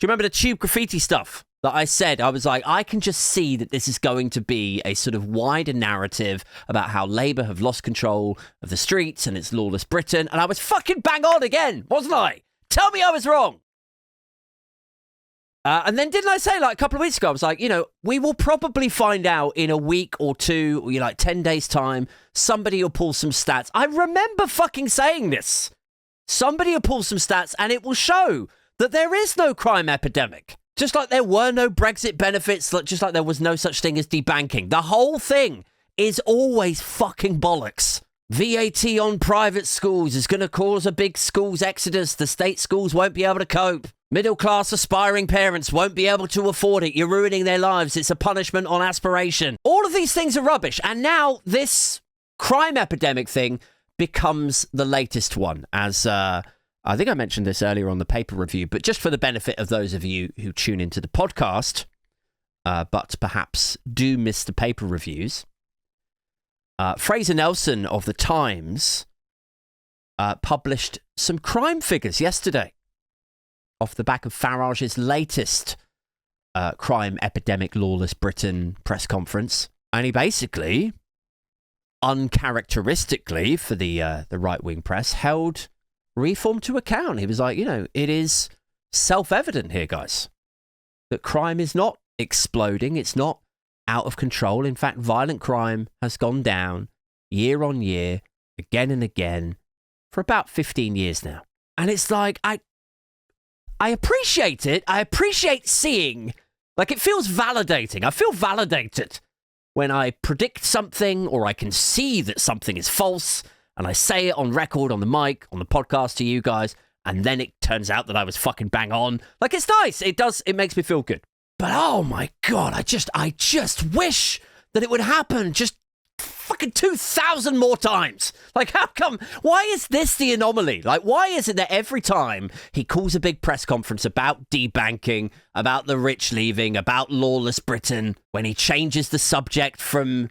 remember the tube graffiti stuff that I said? I was like, I can just see that this is going to be a sort of wider narrative about how Labour have lost control of the streets and it's lawless Britain. And I was fucking bang on again, wasn't I? Tell me I was wrong. And then didn't I say, like, a couple of weeks ago, I was like, you know, we will probably find out in a week or two, or 10 days' time, somebody will pull some stats. I remember fucking saying this. Somebody will pull some stats and it will show that there is no crime epidemic. Just like there were no Brexit benefits, just like there was no such thing as debanking. The whole thing is always fucking bollocks. VAT on private schools is going to cause a big schools exodus. The state schools won't be able to cope. Middle-class aspiring parents won't be able to afford it. You're ruining their lives. It's a punishment on aspiration. All of these things are rubbish. And now this crime epidemic thing becomes the latest one. As I think I mentioned this earlier on the paper review, but just for the benefit of those of you who tune into the podcast, but perhaps do miss the paper reviews, Fraser Nelson of The Times published some crime figures yesterday off the back of Farage's latest crime epidemic lawless Britain press conference. And he basically, uncharacteristically for the right-wing press, held Reform to account. He was like, it is self-evident here, guys, that crime is not exploding. It's not out of control. In fact, violent crime has gone down year on year, again and again, for about 15 years now. And it's like, I appreciate it. I appreciate seeing, like, it feels validating. I feel validated when I predict something or I can see that something is false and I say it on record, on the mic, on the podcast to you guys, and then it turns out that I was fucking bang on. Like, it's nice. It makes me feel good. But oh my God, I just wish that it would happen just fucking 2,000 more times. Like, how come? Why is this the anomaly? Like, why is it that every time he calls a big press conference about debanking, about the rich leaving, about lawless Britain, when he changes the subject from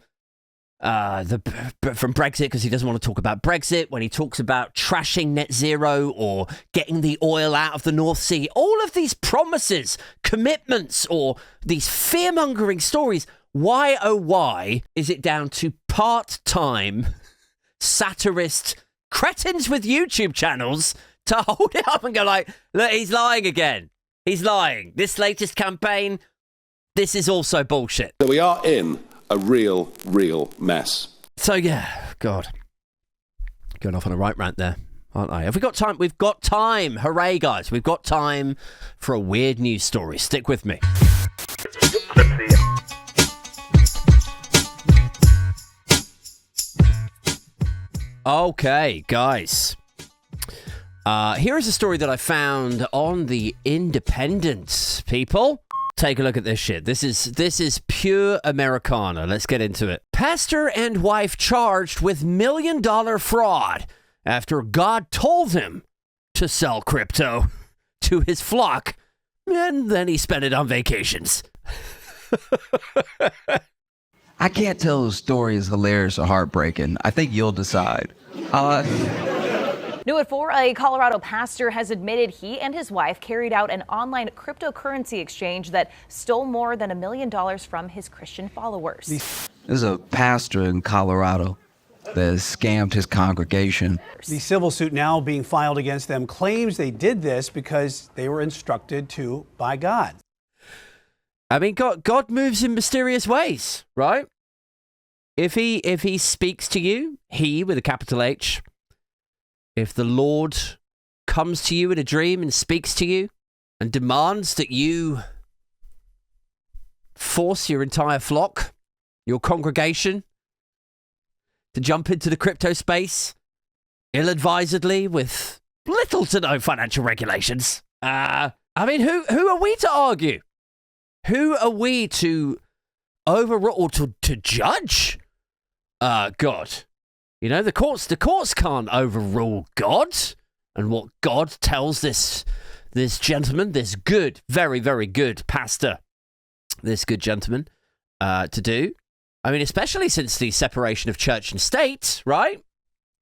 Brexit because he doesn't want to talk about Brexit, when he talks about trashing net zero or getting the oil out of the North Sea, all of these promises, commitments, or these fear-mongering stories, why, oh why, is it down to part-time satirist cretins with YouTube channels to hold it up and go like, look, he's lying again. He's lying. This latest campaign, this is also bullshit. So we are in a real mess. So yeah, God. Going off on a right rant there, aren't I? Have we got time? We've got time. Hooray, guys. We've got time for a weird news story. Stick with me. Okay, guys. Here is a story that I found on the Independent, people. Take a look at this shit. This is pure Americana. Let's get into it. Pastor and wife charged with $1 million fraud after God told him to sell crypto to his flock, and then he spent it on vacations. I can't tell the story is hilarious or heartbreaking. I think you'll decide. New at 4, a Colorado pastor has admitted he and his wife carried out an online cryptocurrency exchange that stole more than $1 million from his Christian followers. There's a pastor in Colorado that scammed his congregation. The civil suit now being filed against them claims they did this because they were instructed to by God. I mean, God moves in mysterious ways, right? If he speaks to you, he with a capital H, if the Lord comes to you in a dream and speaks to you and demands that you force your entire flock, your congregation, to jump into the crypto space ill-advisedly with little to no financial regulations, I mean, who are we to argue? Who are we to overrule or to judge? God. You know, the courts can't overrule God and what God tells this gentleman, this good, very, very good pastor, this good gentleman, to do. I mean, especially since the separation of church and state, right?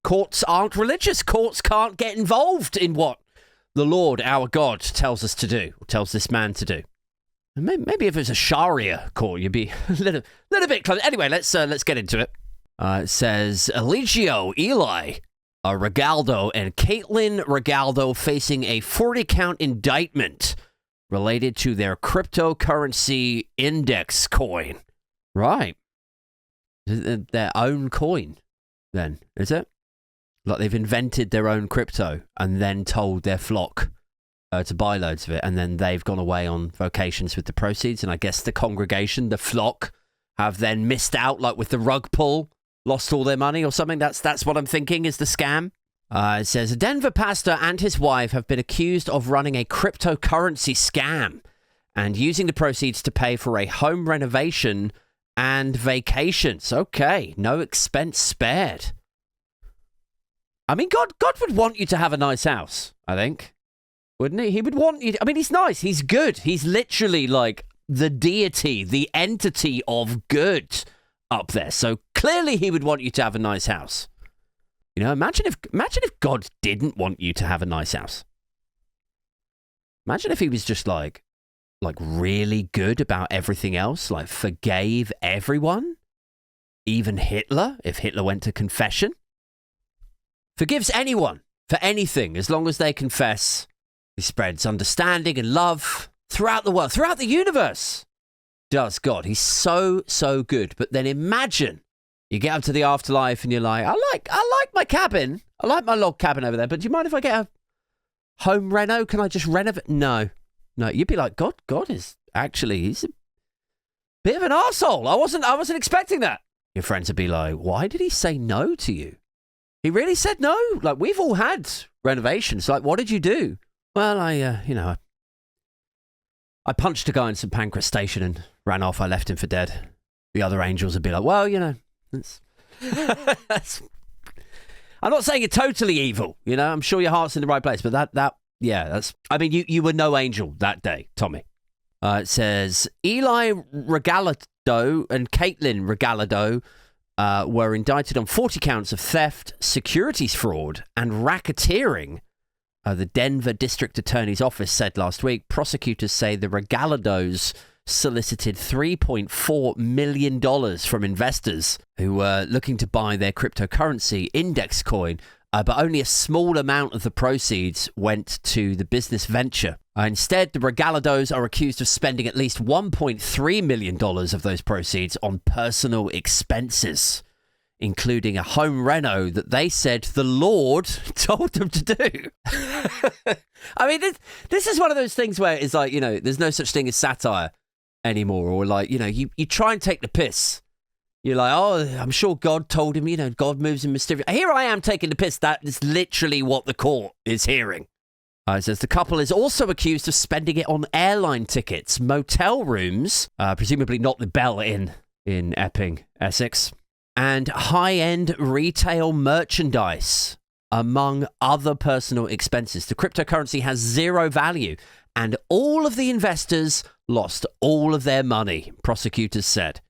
Courts aren't religious. Courts can't get involved in what the Lord, our God, tells us to do, or tells this man to do. And maybe if it was a Sharia court, you'd be a little bit closer. Anyway, let's get into it. It says, Eligio, Eli Regaldo, and Caitlin Regaldo facing a 40-count indictment related to their cryptocurrency index coin. Right. Their own coin, then, is it? Like they've invented their own crypto and then told their flock to buy loads of it, and then they've gone away on vocations with the proceeds, and I guess the congregation, the flock, have then missed out, like with the rug pull, lost all their money or something. That's what I'm thinking is the scam. It says, a Denver pastor and his wife have been accused of running a cryptocurrency scam and using the proceeds to pay for a home renovation and vacations. Okay, no expense spared. I mean, God would want you to have a nice house, I think. Wouldn't he? He would want you to, I mean, he's nice. He's good. He's literally like the deity, the entity of good up there. So clearly he would want you to have a nice house. You know, imagine if God didn't want you to have a nice house. Imagine if he was just like really good about everything else, like forgave everyone, even Hitler, if Hitler went to confession. Forgives anyone for anything as long as they confess. He spreads understanding and love throughout the world, throughout the universe. Does God. He's so, so good. But then imagine you get up to the afterlife and you're like, I like my cabin. I like my log cabin over there. But do you mind if I get a home reno? Can I just renovate? No. You'd be like, God is actually, he's a bit of an arsehole. I wasn't expecting that. Your friends would be like, why did he say no to you? He really said no. Like, we've all had renovations. Like, what did you do? Well, I punched a guy in St. Pancras Station and ran off. I left him for dead. The other angels would be like, well, that's I'm not saying you're totally evil. You know, I'm sure your heart's in the right place. But that's, I mean, you were no angel that day, Tommy. It says, Eli Regalado and Caitlin Regalado were indicted on 40 counts of theft, securities fraud, and racketeering. The Denver District Attorney's Office said last week. Prosecutors say the Regalados solicited $3.4 million from investors who were looking to buy their cryptocurrency index coin, but only a small amount of the proceeds went to the business venture. Instead, the Regalados are accused of spending at least $1.3 million of those proceeds on personal expenses, including a home reno that they said the Lord told them to do. I mean, this is one of those things where it's like, there's no such thing as satire anymore. Or like, you try and take the piss. You're like, oh, I'm sure God told him, God moves in mysterious. Here I am taking the piss. That is literally what the court is hearing. It says the couple is also accused of spending it on airline tickets, motel rooms, presumably not the Bell in Epping, Essex, and high-end retail merchandise, among other personal expenses. The cryptocurrency has zero value, and all of the investors lost all of their money, prosecutors said.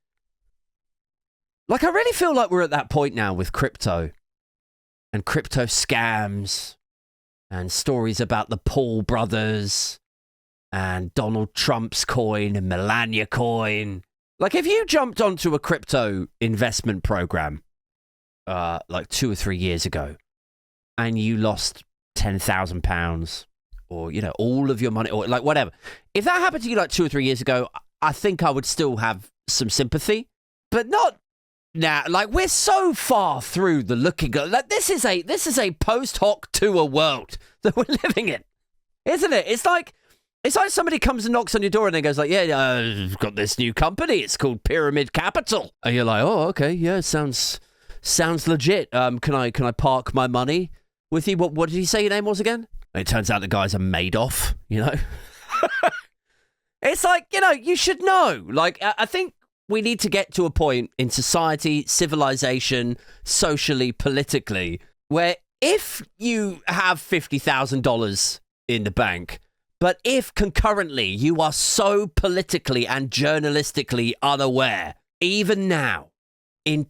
Like, I really feel like we're at that point now with crypto and crypto scams and stories about the Paul brothers and Donald Trump's coin and Melania coin. Like, if you jumped onto a crypto investment program like 2 or 3 years ago and you lost £10,000 or, all of your money or like whatever. If that happened to you like 2 or 3 years ago, I think I would still have some sympathy, but not now. Like, we're so far through the looking. Like, this is a post hoc tour world that we're living in, isn't it? It's like somebody comes and knocks on your door and then goes like, I've got this new company. It's called Pyramid Capital. And you're like, oh, okay. Yeah, sounds legit. Can I park my money with you? What did he say your name was again? And it turns out the guy's a Madoff, It's like, you should know. Like, I think we need to get to a point in society, civilization, socially, politically, where if you have $50,000 in the bank, but if concurrently you are so politically and journalistically unaware, even now, in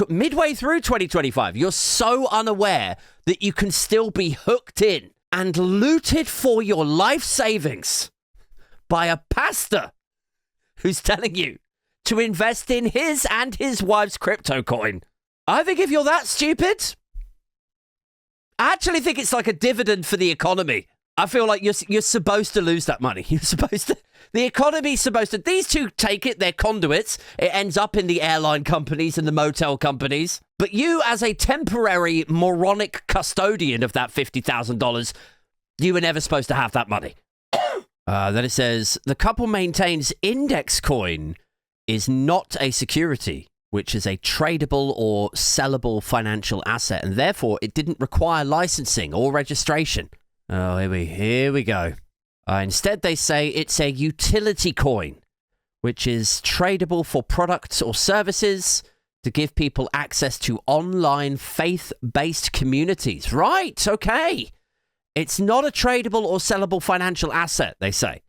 midway through 2025, you're so unaware that you can still be hooked in and looted for your life savings by a pastor who's telling you to invest in his and his wife's crypto coin. I think if you're that stupid, I actually think it's like a dividend for the economy. I feel like you're supposed to lose that money. The economy's supposed to, these two take it, they're conduits. It ends up in the airline companies and the motel companies. But you, as a temporary moronic custodian of that $50,000, you were never supposed to have that money. Then it says, the couple maintains Index Coin is not a security, which is a tradable or sellable financial asset, and therefore it didn't require licensing or registration. Oh, here we go. Instead, they say it's a utility coin, which is tradable for products or services to give people access to online faith-based communities. Right, okay. It's not a tradable or sellable financial asset, they say,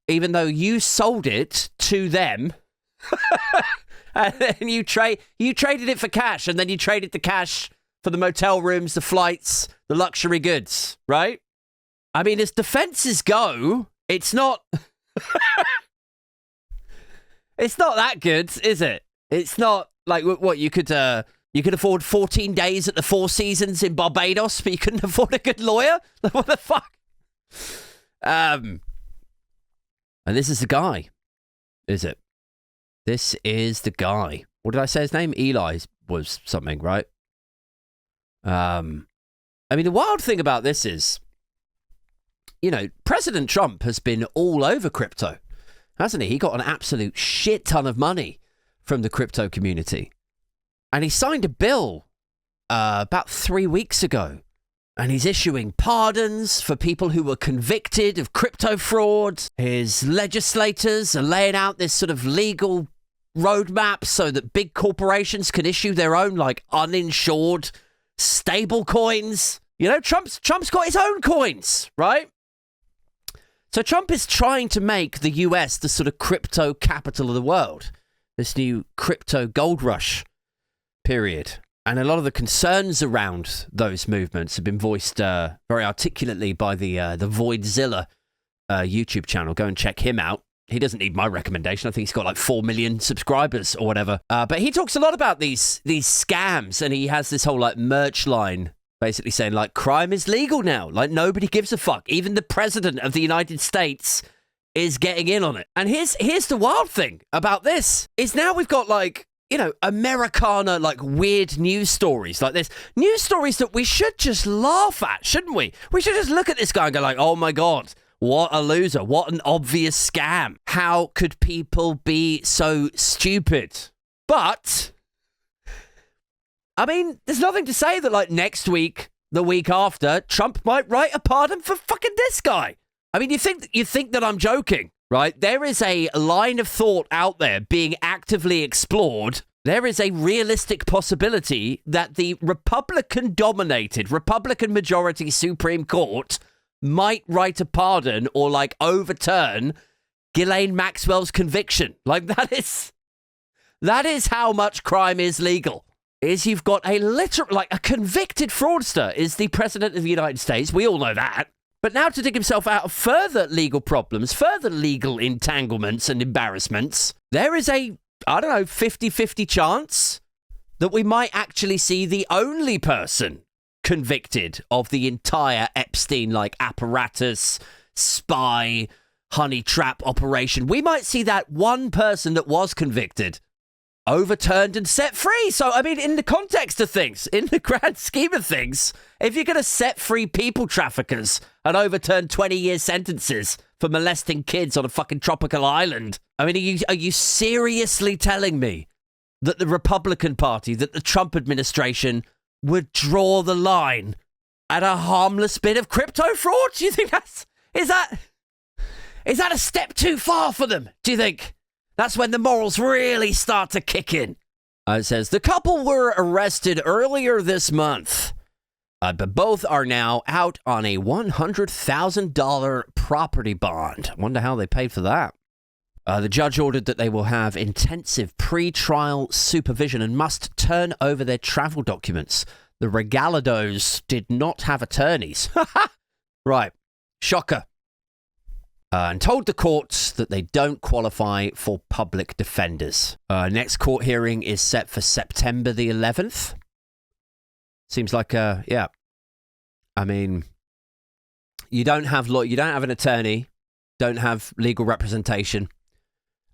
even though you sold it to them. And then you traded it for cash, and then you traded the cash for the motel rooms, the flights, the luxury goods, right? I mean, as defenses go, it's not... it's not that good, is it? It's not like what you could afford 14 days at the Four Seasons in Barbados, but you couldn't afford a good lawyer? What the fuck? And this is the guy, is it? This is the guy. What did I say his name? Eli was something, right? I mean, the wild thing about this is, President Trump has been all over crypto, hasn't he? He got an absolute shit ton of money from the crypto community. And he signed a bill about 3 weeks ago. And he's issuing pardons for people who were convicted of crypto fraud. His legislators are laying out this sort of legal roadmap so that big corporations can issue their own, uninsured stable coins. Trump's got his own coins, right? So Trump is trying to make the US the sort of crypto capital of the world. This new crypto gold rush period. And a lot of the concerns around those movements have been voiced very articulately by the Voidzilla YouTube channel. Go and check him out. He doesn't need my recommendation. I think he's got 4 million subscribers or whatever. But he talks a lot about these scams, and he has this whole merch line basically saying crime is legal now. Nobody gives a fuck. Even the president of the United States is getting in on it. And here's the wild thing about this is now we've got Americana, weird news stories like this. News stories that we should just laugh at, shouldn't we? We should just look at this guy and go oh my God, what a loser. What an obvious scam. How could people be so stupid? But, I mean, there's nothing to say that next week, the week after, Trump might write a pardon for fucking this guy. I mean, you think that I'm joking? Right? There is a line of thought out there being actively explored. There is a realistic possibility that the Republican-dominated, Republican-majority Supreme Court might write a pardon or overturn Ghislaine Maxwell's conviction. That is how much crime is legal. Is you've got a convicted fraudster is the president of the United States. We all know that. But now to dig himself out of further legal problems, further legal entanglements and embarrassments, there is a, 50-50 chance that we might actually see the only person convicted of the entire Epstein apparatus, spy, honey trap operation. We might see that one person that was convicted overturned and set free. So, I mean, in the context of things, in the grand scheme of things, if you're going to set free people traffickers and overturn 20-year sentences for molesting kids on a fucking tropical island, I mean, are you seriously telling me that the Republican Party, that the Trump administration would draw the line at a harmless bit of crypto fraud? Do you think Is that a step too far for them, do you think? That's when the morals really start to kick in. It says, the couple were arrested earlier this month, but both are now out on a $100,000 property bond. Wonder how they paid for that. The judge ordered that they will have intensive pre-trial supervision and must turn over their travel documents. The Regalados did not have attorneys. Right. Shocker. And told the courts that they don't qualify for public defenders. Next court hearing is set for September the 11th. Seems like, yeah. I mean, you don't have an attorney, don't have legal representation,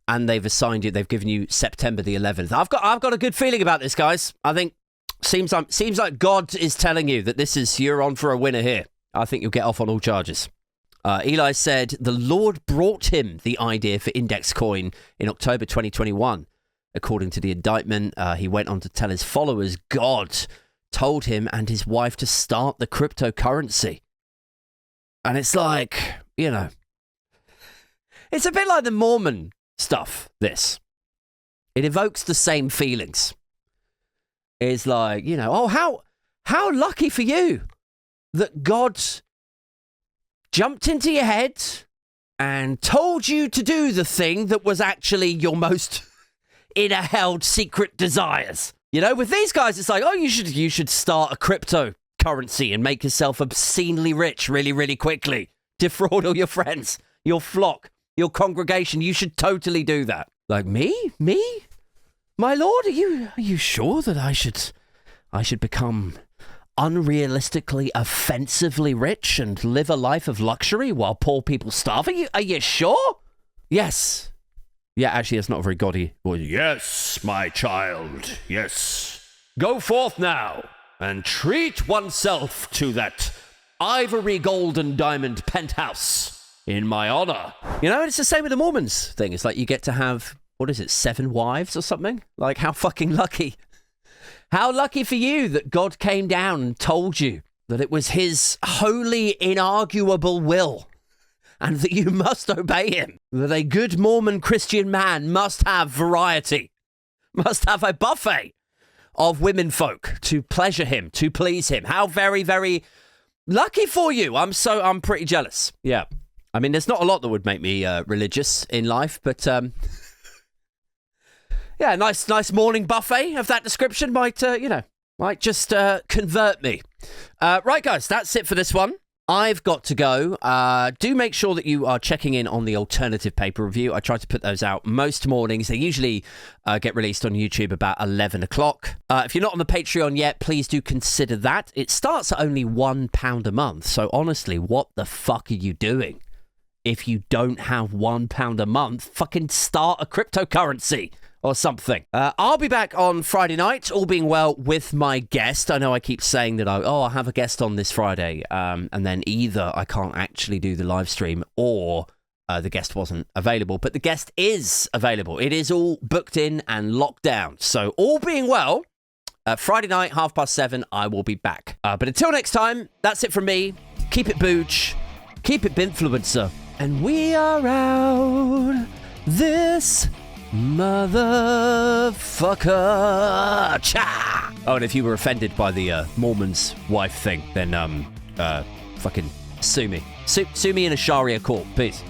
and they've assigned you. They've given you September the 11th. I've got a good feeling about this, guys. I think seems like God is telling you that you're on for a winner here. I think you'll get off on all charges. Eli said the Lord brought him the idea for Index Coin in October 2021. According to the indictment, he went on to tell his followers God told him and his wife to start the cryptocurrency. And it's like, you know, it's a bit like the Mormon stuff, this. It evokes the same feelings. It's like, you know, oh, how lucky for you that God jumped into your head and told you to do the thing that was actually your most inner-held secret desires. You know, with these guys, it's like, oh, you should start a cryptocurrency and make yourself obscenely rich really, really quickly. Defraud all your friends, your flock, your congregation. You should totally do that. Like, me? My lord, are you sure that I should become unrealistically, offensively rich and live a life of luxury while poor people starve? Are you sure? Yes. Yeah, actually, that's not a very gaudy voice. Yes, my child, yes. Go forth now and treat oneself to that ivory, gold and diamond penthouse in my honor. You know, it's the same with the Mormons thing. It's like you get to have, 7 wives or something? Like, how fucking lucky. How lucky for you that God came down and told you that it was his holy, inarguable will and that you must obey him. That a good Mormon Christian man must have variety, must have a buffet of women folk to pleasure him, to please him. How very, very lucky for you. I'm pretty jealous. Yeah. I mean, there's not a lot that would make me religious in life, but yeah, nice morning buffet of that description might just convert me. Right, guys, that's it for this one. I've got to go. Do make sure that you are checking in on the alternative paper review. I try to put those out most mornings. They usually get released on YouTube about 11 o'clock. If you're not on the Patreon yet, please do consider that. It starts at only £1 a month. So honestly, what the fuck are you doing? If you don't have £1 a month, fucking start a cryptocurrency or something. I'll be back on Friday night, all being well, with my guest. I know I keep saying that I'll have a guest on this Friday, and then either I can't actually do the live stream or the guest wasn't available. But the guest is available. It is all booked in and locked down. So all being well, Friday night, 7:30, I will be back. But until next time, that's it from me. Keep it booch. Keep it binfluencer. And we are out this motherfucker. Cha! Oh, and if you were offended by the Mormon's wife thing, then fucking sue me. Sue me in a Sharia court. Peace.